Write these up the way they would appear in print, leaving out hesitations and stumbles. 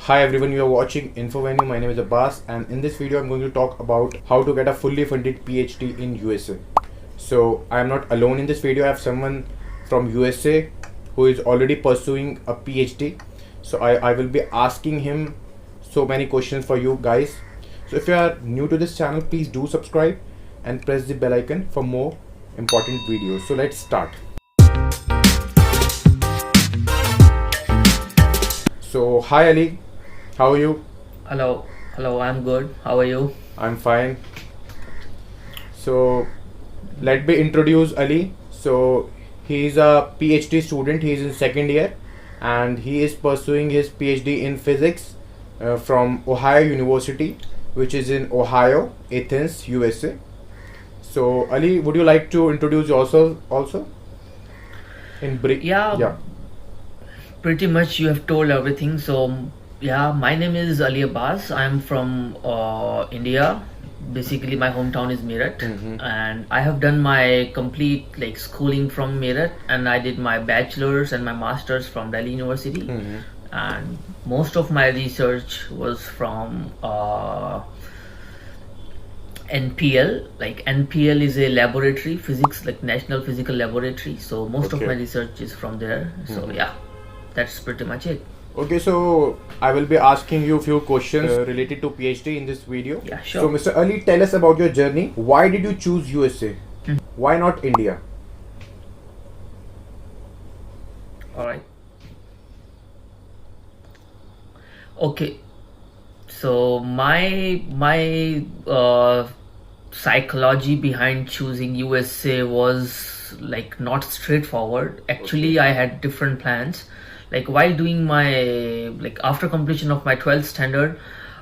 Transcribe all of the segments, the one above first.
Hi everyone, you are watching InfoVenue. My name is Abbas, and in this video I'm going to talk about how to get a fully funded PhD in USA. So I am not alone in this video. I have someone from USA who is already pursuing a PhD. So I will be asking him so many questions for you guys. So if you are new to this channel, please do subscribe and press the bell icon for more important videos. So let's start. So hi Ali, how are you? Hello, I'm good. How are you? I'm fine. So let me introduce Ali. So he is a PhD student. He is in second year, and he is pursuing his PhD in physics from Ohio University, which is in Ohio, Athens, USA. So Ali, would you like to introduce yourself also? In brief. Yeah, pretty much you have told everything. So yeah, my name is Ali Abbas. I'm from India. Basically, my hometown is Meerut, and I have done my complete schooling from Meerut, and I did my bachelor's and my master's from Delhi University, and most of my research was from NPL. NPL is a laboratory, physics, National Physical Laboratory. So most of my research is from there. So yeah, that's pretty much it. Okay, so I will be asking you a few questions related to PhD in this video. Yeah, sure. So Mr. Ali, tell us about your journey. Why did you choose USA? Why not India? All right. Okay. So my psychology behind choosing USA was not straightforward. Actually, I had different plans. While doing my after completion of my 12th standard,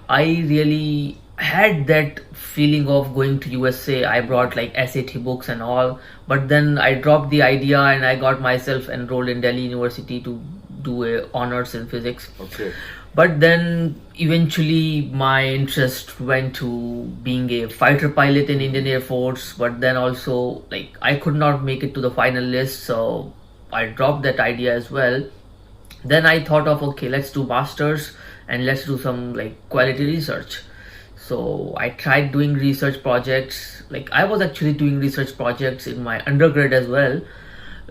I really had that feeling of going to USA. I brought SAT books and all, but then I dropped the idea and I got myself enrolled in Delhi University to do a honors in physics. Okay. But then eventually my interest went to being a fighter pilot in Indian Air Force, but then also I could not make it to the final list, so I dropped that idea as well. Then I thought of, okay, let's do masters and let's do some quality research. So I tried doing research projects. I was actually doing research projects in my undergrad as well,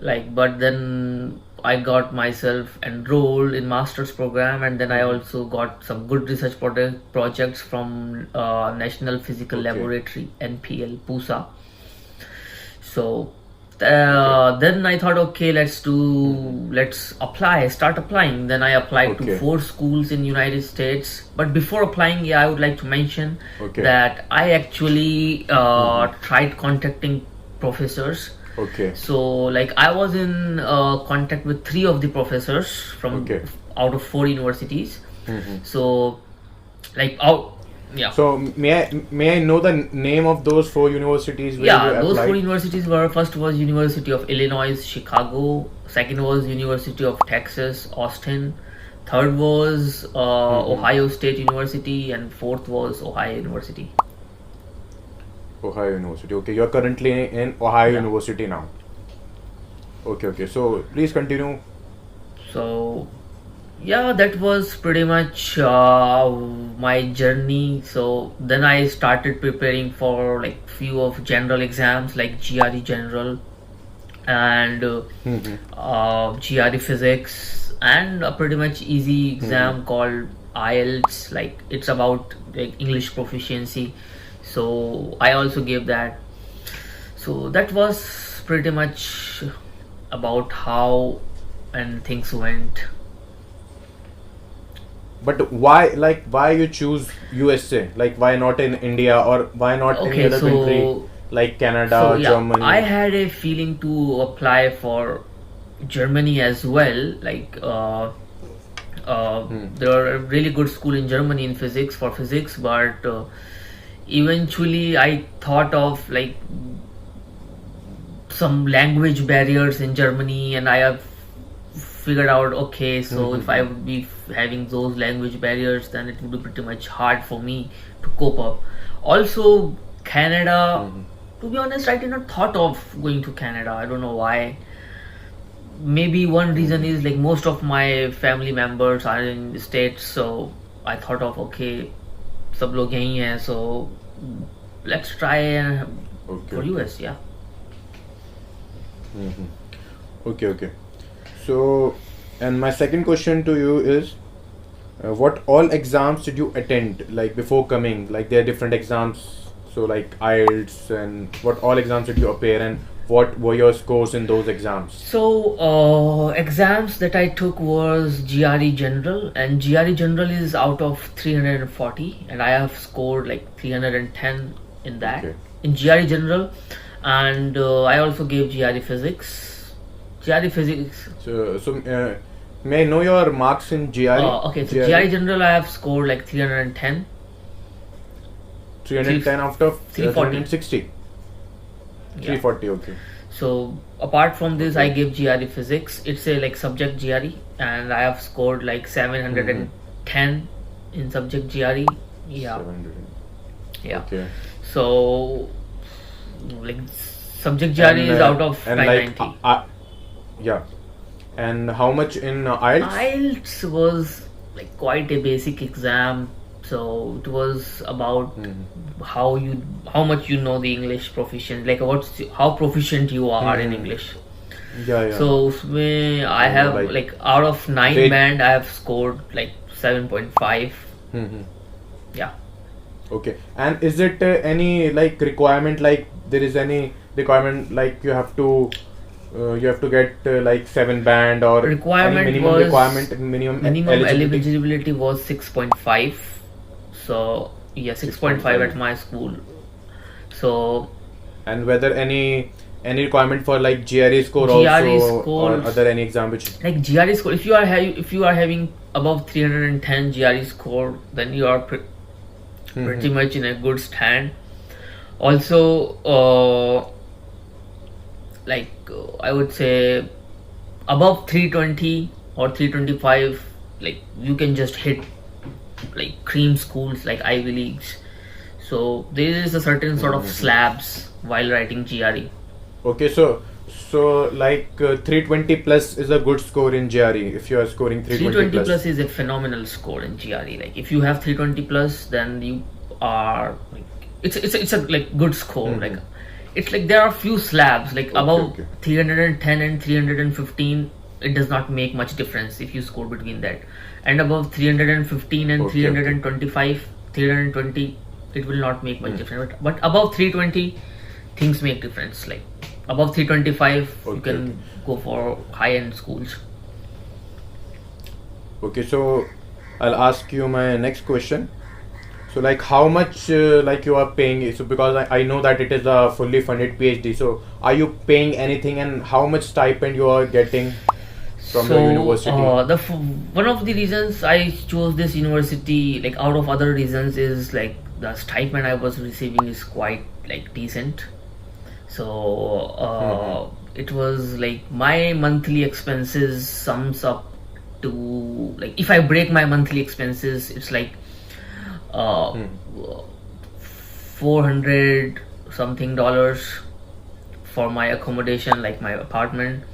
but then I got myself enrolled in master's program, and then I also got some good research projects from National Physical Laboratory, NPL, PUSA. So then I thought, okay, let's start applying. Then I applied to 4 schools in United States. But before applying, I would like to mention that I actually tried contacting professors. Okay. So I was in contact with 3 of the professors from out of 4 universities. So So may I know the name of those 4 universities where you applied? Those 4 universities were, first was University of Illinois, Chicago. Second was University of Texas, Austin. Third was Ohio State University, and fourth was Ohio University. Ohio University. Okay, you are currently in Ohio University now. Okay. So please continue. So yeah, that was pretty much my journey. So then I started preparing for few of general exams like GRE General and GRE Physics, and a pretty much easy exam called IELTS. It's about English proficiency. So I also gave that. So that was pretty much about how and things went. But why you choose USA? Why not in India, or why not any other country like Canada, Germany? I had a feeling to apply for Germany as well. There are a really good school in Germany in physics, but eventually I thought of some language barriers in Germany, and I have figured out, okay, so if I would be having those language barriers, then it would be pretty much hard for me to cope up. Also Canada, to be honest, I did not thought of going to Canada. I don't know why. maybe one reason is like most of my family members are in the States, so I thought of okay, सब लोग यहीं हैं, so let's try for US, yeah. Okay. So, and my second question to you is, what all exams did you attend like before coming? Like there are different exams, so like IELTS, and what all exams did you appear, and what were your scores in those exams? So exams that I took was GRE General, and GRE General is out of 340, and I have scored like 310 in that, in GRE General, and I also gave GRE Physics. So may I know your marks in GRE? Okay, so GRE General I have scored like 310. 310 out of 360. 340, okay. So apart from this, I gave GRE Physics. It's a like subject GRE, and I have scored like 710 in subject GRE. Yeah. 700. Yeah. Okay. So like subject GRE is out of 990. Like, yeah. And how much in IELTS? IELTS was like quite a basic exam, so it was about how much you know the English proficient, like how proficient you are in English. Yeah. So I have like out of 9 band, I have scored like 7.5. Yeah. Okay. And is it any like requirement, like there is any requirement like you have to get like 7 band, or minimum eligibility was 6.5. So yeah, 6.5 at my school. So, and whether any requirement for like GRE score also, or other any exam which like GRE score, if you are having above 310 GRE score, then you are pretty much in a good stand. Also I would say above 320 or 325, like you can just hit like cream schools like Ivy Leagues. So there is a certain sort of slabs while writing GRE. Okay, so like 320 plus is a good score in GRE. If you are scoring 320 plus is a phenomenal score in GRE. Like if you have 320 plus, then you are like it's a like good score. Like it's like there are few slabs like above 310 and 315. It does not make much difference if you score between that, and above 315 and 325, 320, it will not make much difference. But above 320, things make difference. Like above 325, you can go for high-end schools. Okay, so I'll ask you my next question. So like how much like you are paying? So because I know that it is a fully funded PhD. So are you paying anything, and how much stipend you are getting from the university? One of the reasons I chose this university, like out of other reasons, is like the stipend I was receiving is quite like decent. So it was like my monthly expenses sums up to, like if I break my monthly expenses, it's like 400 something dollars for my accommodation, like my apartment,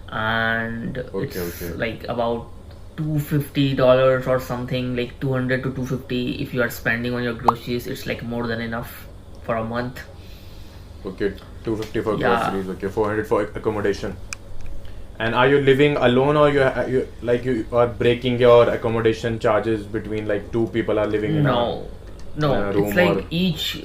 and it's like about $250 or something, like 200 to 250 if you are spending on your groceries. It's like more than enough for a month. Okay, 250 for groceries. Okay, 400 for accommodation. And are you living alone, or you are breaking your accommodation charges between like two people are living in a room? It's like each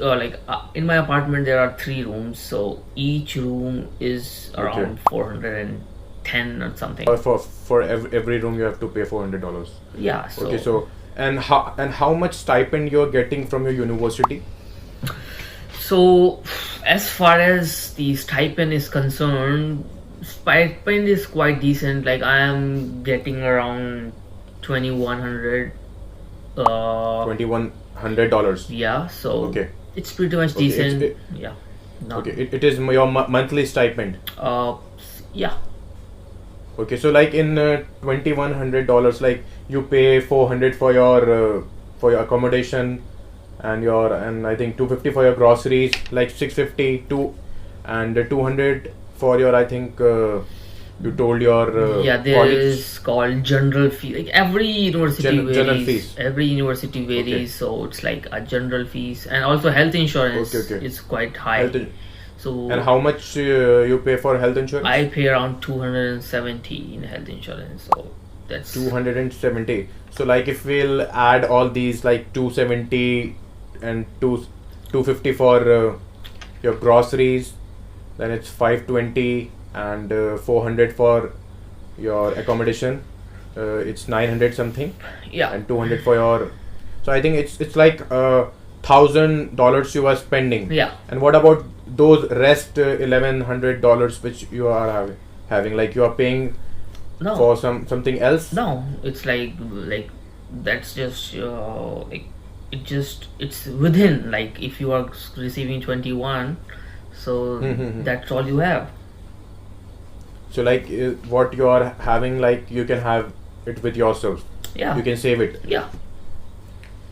in my apartment there are 3 rooms, so each room is around 410 or something. For every room you have to pay $400. Yeah. So, okay, so and how much stipend you're getting from your university? So as far as the stipend is concerned, stipend is quite decent. Like I am getting around $2,100. $2,100. Yeah. So it's pretty much decent. It is your monthly stipend. Yeah. Okay, so like in $2,100, like you pay $400 for your accommodation, and I think $250 for your groceries, like $650 and $200 for your, I think you told your Yeah, there college. is called general fee. Like every university varies. General fees. Every university varies, Okay. so it's like a general fees, and also health insurance Okay. is quite high. Health in- So and how much you pay for health insurance? I pay around 270 in health insurance. So that's 270. So like if we'll add all these like 270 and 250 for your groceries, then it's 520 and 400 for your accommodation. It's 900 something, yeah. and 200 for your. So I think it's like $1,000 you are spending. Yeah. And what about those rest $1,100 which you are having? Like you are paying No. for something else? No, it's like that's just like it's within, like if you are receiving 21, so that's all you have. So like what you are having, like you can have it with yourself. Yeah. You can save it. Yeah.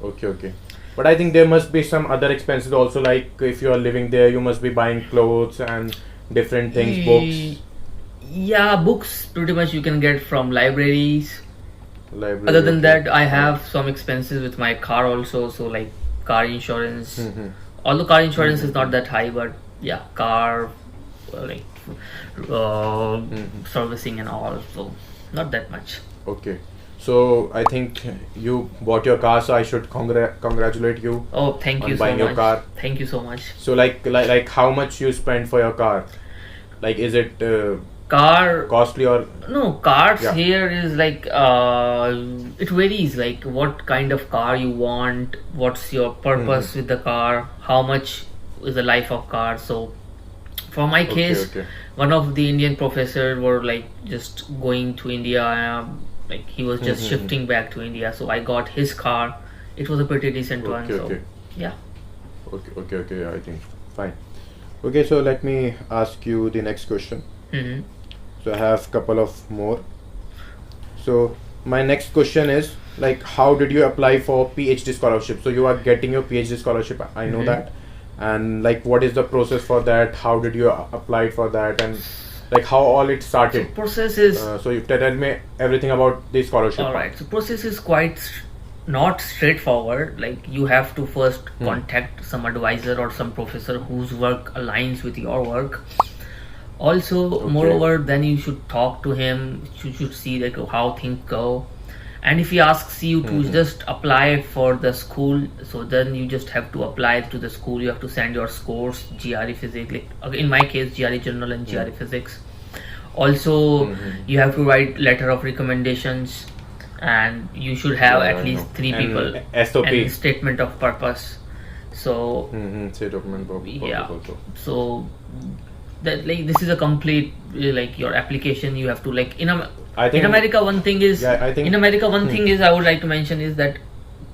Okay. But I think there must be some other expenses also, like if you are living there, you must be buying clothes and different things, books. Yeah, books pretty much you can get from libraries. Library, Other than okay. that, I have some expenses with my car also, so like car insurance. Although car insurance is not that high, but yeah, car like servicing and all, so not that much. Okay. So I think you bought your car, so I should congratulate you. Oh, thank on you so buying much. your car. Thank you so much. So like how much you spend for your car? Like is it Car costly or No, cars Yeah. here is like it varies, like what kind of car you want, what's your purpose with the car, how much is the life of car. So for my case, okay. one of the Indian professor were like just going to India, like he was just shifting back to India, so I got his car. It was a pretty decent one. So okay. yeah. Okay, I think fine. Okay, so let me ask you the next question. So I have couple of more. So my next question is like, how did you apply for PhD scholarship? So you are getting your PhD scholarship, I know that. And like, what is the process for that? How did you apply for that? And like how all it started? Process is So you tell me everything about the scholarship. all right. So process is quite not straightforward. Like you have to first contact some advisor or some professor whose work aligns with your work. Also, moreover, then you should talk to him. You should see like how things go. And if he asks you to just apply for the school, so then you just have to apply to the school. You have to send your scores, GRE Physics, like in my case, GRE General and GRE Physics. Also, you have to write letter of recommendations, and you should have at least 3 And people SOP. and statement of purpose. So Say document purpose yeah, also. so that like this is a complete like your application. You have to like in America one thing is I would like to mention is that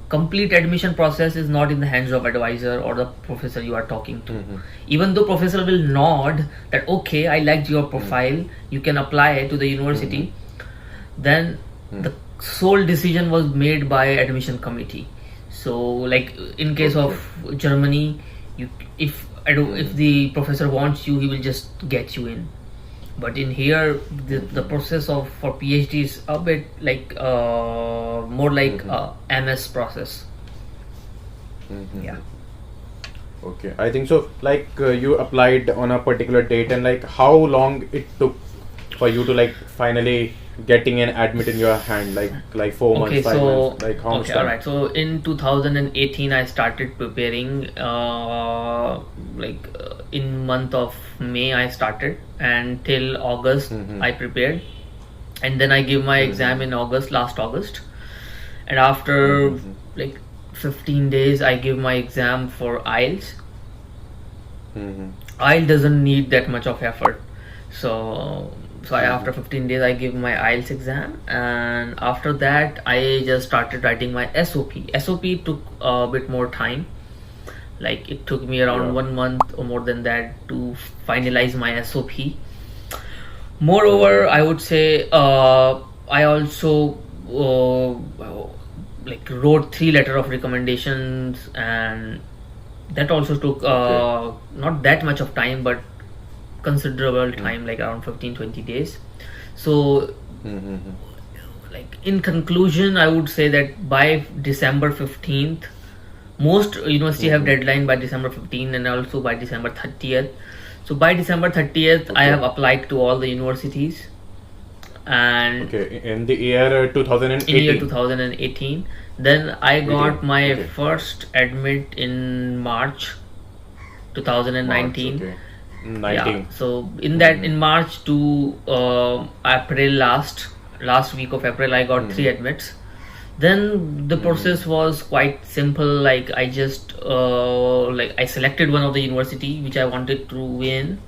complete admission process is not in the hands of advisor or the professor you are talking to. Even though professor will nod that okay, I liked your profile, you can apply to the university, then the sole decision was made by admission committee. So like in case of Germany, if the professor wants you, he will just get you in. But in here, the process for PhD is a bit like more like MS process. Yeah. Okay, I think so. Like you applied on a particular date, and like how long it took for you to like finally getting an admit in your hand, like 4 months, 5 months, like how much time? Alright. So in 2018, I started preparing. In month of May, I started, and till August I prepared, and then I gave my exam in last August, and after like 15 days, I gave my exam for IELTS. IELTS doesn't need that much of effort, so after 15 days I gave my IELTS exam, and after that I just started writing my SOP. SOP took a bit more time, like it took me around 1 month or more than that to finalize my SOP. Moreover, I would say I also like wrote 3 letter of recommendations, and that also took not that much of time but considerable time, like around 15-20 days. So Mm-hmm. like in conclusion, I would say that by December 15th, most university have deadline by December 15th and also by December 30th. So by December 30th, I Okay. have applied to all the universities, and Okay, in the year in 2018. year 2018, then I got 18, my okay. first admit in March 2019. March, okay. 19. Yeah, so in that in March to April, last week of April, I got 3 admits. Then the process was quite simple. Like I just like I selected one of the university which I wanted to win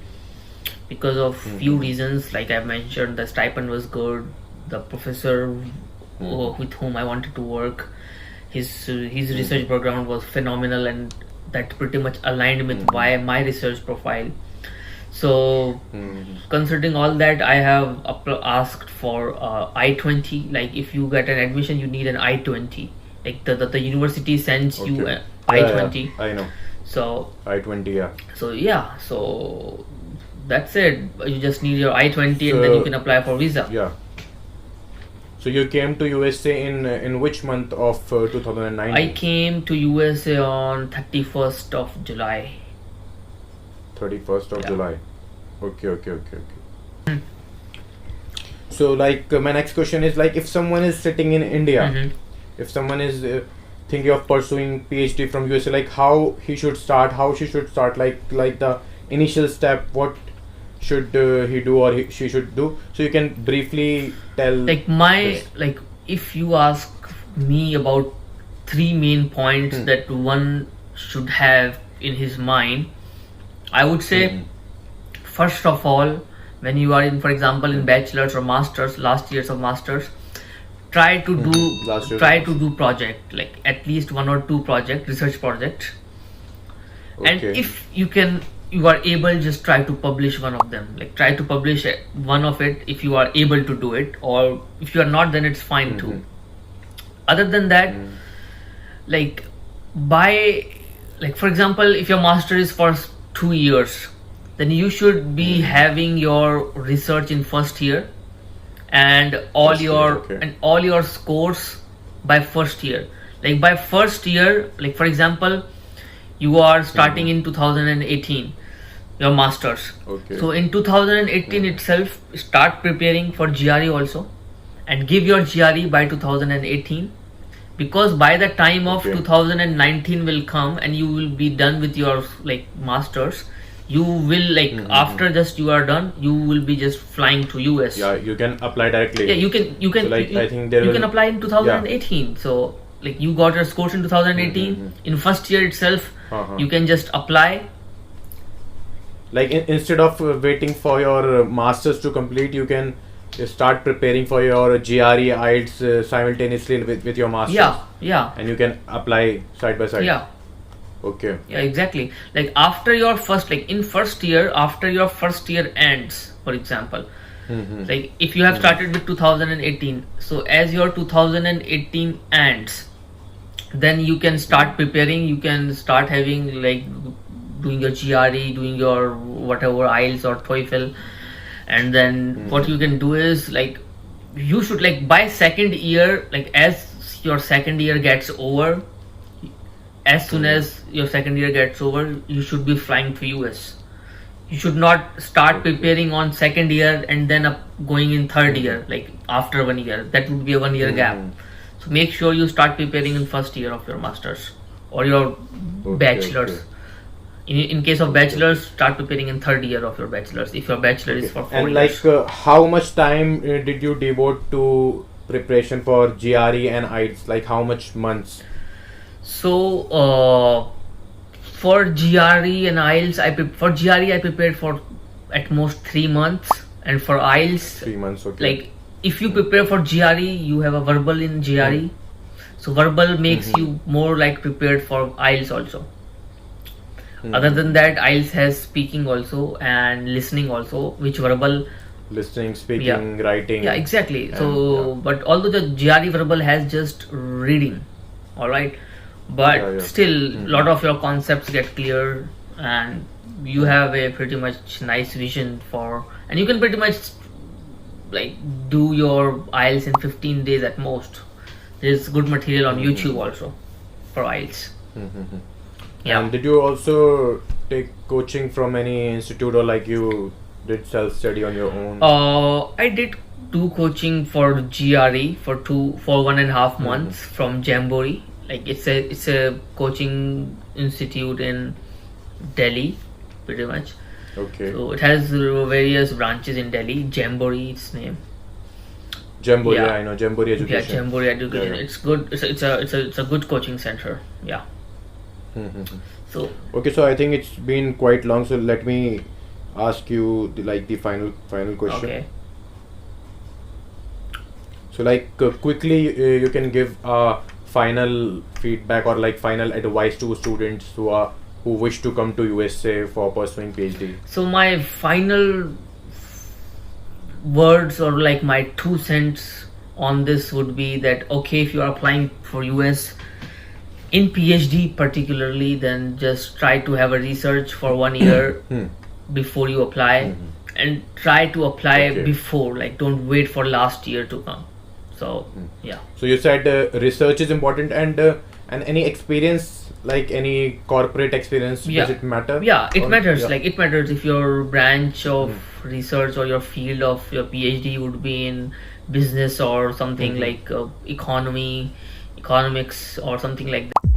because of few reasons. Like I mentioned, the stipend was good, the professor with whom I wanted to work, his research background was phenomenal, and that pretty much aligned with my research profile. So considering all that, I have asked for I-20. Like if you get an admission, you need an I-20. Like the university sends you Okay. an I-20. Yeah, I know. So I-20, yeah. so that's it. You just need your I-20 and then you can apply for visa. Yeah. So you came to USA in which month of 2019? I came to USA on 31st of July. 31st of Yeah. July. Okay. So like my next question is like if someone is sitting in India, if someone is thinking of pursuing PhD from USA, like how he should start, how she should start, like the initial step, what should he do or she should do? So you can briefly tell. Like like if you ask me about 3 main points that one should have in his mind, I would say first of all, when you are in, for example, in bachelor's or master's, last years of master's, try to do project, like at least 1 or 2 research projects. And Okay. if you are able, just try to publish one of them. Like try to publish one of it if you are able to do it, or if you are not, then it's fine too. Other than that, like for example, if your master is for 2 years, then you should be having your research in first year and all your scores by first year. Like by first year, like for example, you are starting in 2018 your masters. Okay. So in 2018 itself, start preparing for GRE also, and give your GRE by 2018, because by the time of 2019 will come and you will be done with your like masters, you will like after just you are done, you will be just flying to US. Yeah, you can apply directly. Yeah, you can So, like, I think you can apply in 2018. So like you got your scores in 2018, in first year itself, you can just apply. Like instead of waiting for your masters to complete, you can start preparing for your GRE IELTS simultaneously with your masters. Yeah. And you can apply side by side. Yeah. Okay. Yeah, exactly. Like after your first, like in first year, after your first year ends, for example, like if you have started with 2018, so as your 2018 ends, then you can start preparing. You can start having like doing your GRE, doing your whatever IELTS or TOEFL, and then what you can do is like you should like by second year, like as your second year gets over, as soon as your second year gets over, you should be flying to US. You should not start preparing on second year and then going in third year, like after 1 year. That would be a 1 year gap. So make sure you start preparing in first year of your masters or your bachelors. In case of bachelors, start preparing in third year of your bachelors if your bachelor is for 4 And years. like how much time did you devote to preparation for GRE and IELTS? Like how much months? So for GRE and IELTS, for GRE I prepared for at most 3 months, and for IELTS 3 months. Okay. like if you prepare for GRE, you have a verbal in GRE, so verbal makes you more like prepared for IELTS also. Other than that, IELTS has speaking also and listening also, which verbal listening, speaking, writing. Yeah, exactly. And, So but although the GRE verbal has just reading, all right, but still lot of your concepts get clear and you have a pretty much nice vision for, and you can pretty much like do your IELTS in 15 days at most. There's good material on YouTube also for IELTS. Yeah. And did you also take coaching from any institute, or like you did self-study on your own? I did do coaching for GRE for 1.5 months from Jamboree. Like it's a coaching institute in Delhi, pretty much. Okay. So it has various branches in Delhi. Jamboree, its name. Jamboree, Yeah. yeah, I know Jamboree Education. Yeah, Jamboree Education. Yeah. It's good. It's a good coaching center. Yeah. So Okay, so I think it's been quite long. So let me ask you the final question. okay. So quickly, you can give final feedback or like final advice to students who wish to come to USA for pursuing PhD. So my final words or like my 2 cents on this would be that okay, if you are applying for US in PhD particularly, then just try to have a research for 1 year before you apply, and try to apply Okay. before, like don't wait for last year to come. So yeah. So you said research is important, and any experience, like any corporate experience, Yeah. does it matter? Yeah, it Or- matters. yeah. Like it matters if your branch of research or your field of your PhD would be in business or something like economics or something like that.